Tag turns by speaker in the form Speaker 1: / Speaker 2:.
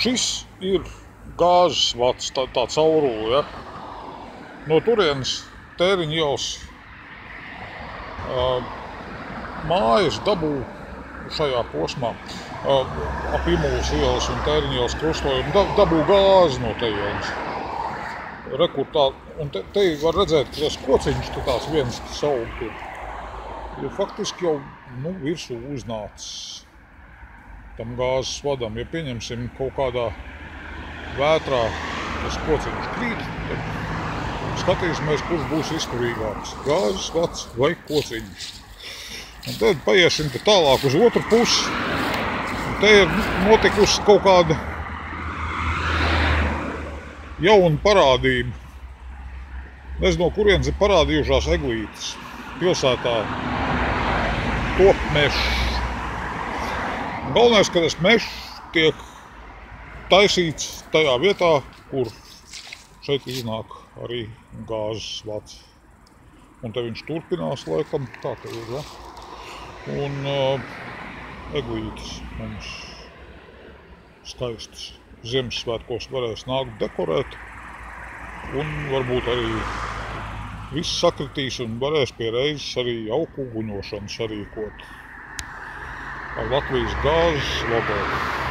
Speaker 1: Šis ir gāzes vats, tā caurule, ja? No turienes Tēriņa ielas mājas dabū šajā posmā ap Imulas ielas un Tēriņa ielas krustojumu dabū gāzi no tejienes. Rekur tā, un te var redzēt, ka tas kociņš te tās viens saukt ir faktiski jau virsū uznācis tam gāzes vadam. Ja pieņemsim kaut kādā vētrā tas kociņš krīt, tad skatīsimies, kurš būs izturīgāks - gāzes vats vai kociņš. Un tad paiesim te tālāk uz otru pusi. Un te ir notikusi kaut kāda jauna parādība. Nezinu, no kurienes ir parādījušās eglītes. Pilsētā top mežs. Galvenais, ka tas mežs tiek taisīts tajā vietā, kur šeit iznāk arī gāzes vats. Un te viņš turpinās laikam, tā te ir, ja? Un eglītes mums skaistas. Ziemassvētkos varēs nākt dekorēt. Un varbūt arī viss sakritīs un varēs pie reizes arī jauku uguņošanu sarīkot ar Latvijas gāzes logo.